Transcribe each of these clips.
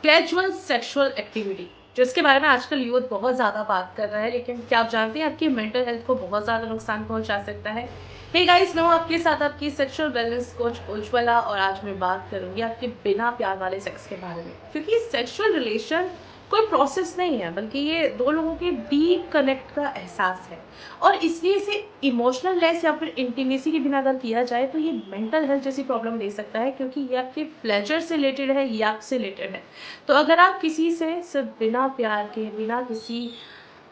Casual sexual activity, जिसके बारे में आजकल यूथ बहुत ज़्यादा बात कर रहा है, लेकिन क्या आप जानते हैं आपकी मेंटल हेल्थ को बहुत ज़्यादा नुकसान पहुंचा सकता है। हे गाइस, मैं हूं आपके साथ आपकी सेक्सुअल वेलनेस कोच उज्ज्वला, और आज मैं बात करूंगी आपके बिना प्यार वाले सेक्स के बारे में, क्योंकि सेक्सुअल रिलेशन कोई प्रोसेस नहीं है, बल्कि ये दो लोगों के डीप कनेक्ट का एहसास है। और इसलिए इसे इमोशनल लेस या फिर इंटीमेसी के बिना अगर किया जाए तो ये मेंटल हेल्थ जैसी प्रॉब्लम दे सकता है, क्योंकि ये आपके प्लेजर से रिलेटेड है या आपसे रिलेटेड है। तो अगर आप किसी से सिर्फ बिना प्यार के, बिना किसी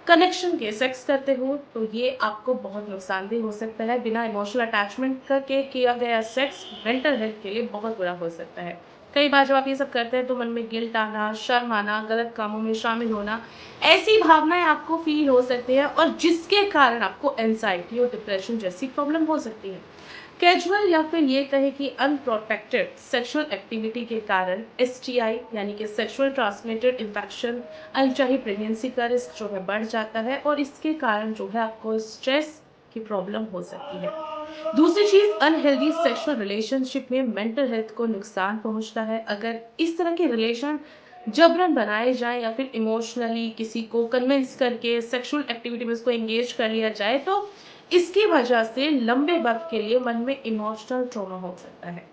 कनेक्शन के सेक्स करते हो, तो ये आपको बहुत नुकसानदेह हो सकता है। बिना इमोशनल अटैचमेंट के किया गया सेक्स मेंटल हेल्थ के लिए बहुत बुरा हो सकता है। कई बार जब आप ये सब करते हैं तो मन में गिल्ट आना, शर्म आना, गलत कामों में शामिल होना, ऐसी भावनाएं आपको फील हो सकती है, और जिसके कारण आपको एंजाइटी और डिप्रेशन जैसी प्रॉब्लम हो सकती है। कैजुअल या फिर ये कहें कि अनप्रोटेक्टेड सेक्सुअल एक्टिविटी के कारण एसटीआई यानी कि सेक्सुअल ट्रांसमिटेड इन्फेक्शन, अनचाही प्रेगनेंसी का रिस्क जो है बढ़ जाता है, और इसके कारण जो है आपको स्ट्रेस की प्रॉब्लम हो सकती है। दूसरी चीज, अनहेल्दी सेक्सुअल रिलेशनशिप में मेंटल हेल्थ को नुकसान पहुंचता है। अगर इस तरह के रिलेशन जबरन बनाए जाए या फिर इमोशनली किसी को कन्विंस करके सेक्सुअल एक्टिविटी में उसको एंगेज कर लिया जाए, तो इसकी वजह से लंबे वक्त के लिए मन में इमोशनल ट्रॉमा हो सकता है।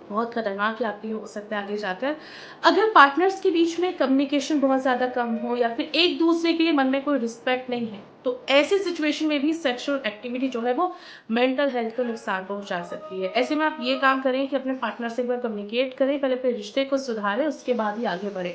बहुत खतरनाक या आपके लिए हो सकता है आगे जाकर। अगर पार्टनर्स के बीच में कम्युनिकेशन बहुत ज़्यादा कम हो या फिर एक दूसरे के लिए मन में कोई रिस्पेक्ट नहीं है, तो ऐसी सिचुएशन में भी सेक्सुअल एक्टिविटी जो है वो मेंटल हेल्थ को नुकसान पहुंचा सकती है। ऐसे में आप ये काम करें कि अपने पार्टनर से एक बार कम्युनिकेट करें, पहले अपने रिश्ते को सुधारें, उसके बाद ही आगे बढ़ें।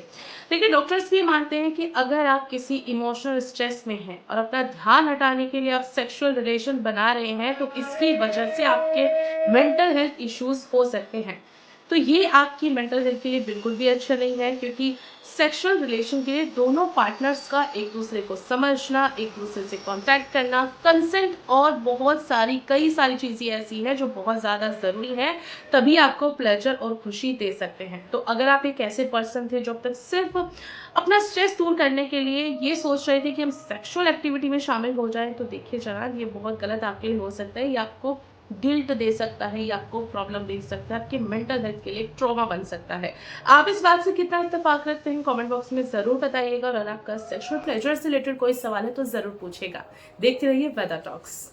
लेकिन डॉक्टर्स भी मानते हैं कि अगर आप किसी इमोशनल स्ट्रेस में हैं और अपना ध्यान हटाने के लिए आप सेक्सुअल रिलेशन बना रहे हैं, तो इसकी वजह से आपके मेंटल हेल्थ इश्यूज हो सकते हैं। तो ये आपकी मेंटल हेल्थ के लिए बिल्कुल भी अच्छा नहीं है, क्योंकि सेक्सुअल रिलेशन के लिए दोनों पार्टनर्स का एक दूसरे को समझना, एक दूसरे से कांटेक्ट करना, कंसेंट और बहुत सारी कई सारी चीज़ें ऐसी हैं जो बहुत ज़्यादा ज़रूरी हैं, तभी आपको प्लेजर और खुशी दे सकते हैं। तो अगर आप एक ऐसे पर्सन थे जो अब तक सिर्फ अपना स्ट्रेस दूर करने के लिए ये सोच रहे थे कि हम सेक्सुअल एक्टिविटी में शामिल हो जाएं, तो देखिए जनाब, ये बहुत गलत आपके लिए हो सकता है। ये आपको गिल्ट दे सकता है या आपको प्रॉब्लम दे सकता है, आपके मेंटल हेल्थ के लिए ट्रॉमा बन सकता है। आप इस बात से कितना इत्तेफाक रखते हैं कमेंट बॉक्स में ज़रूर बताइएगा, और अगर आपका सेक्सुअल प्लेजर से रिलेटेड कोई सवाल है तो ज़रूर पूछेगा। देखते रहिए वेदा टॉक्स।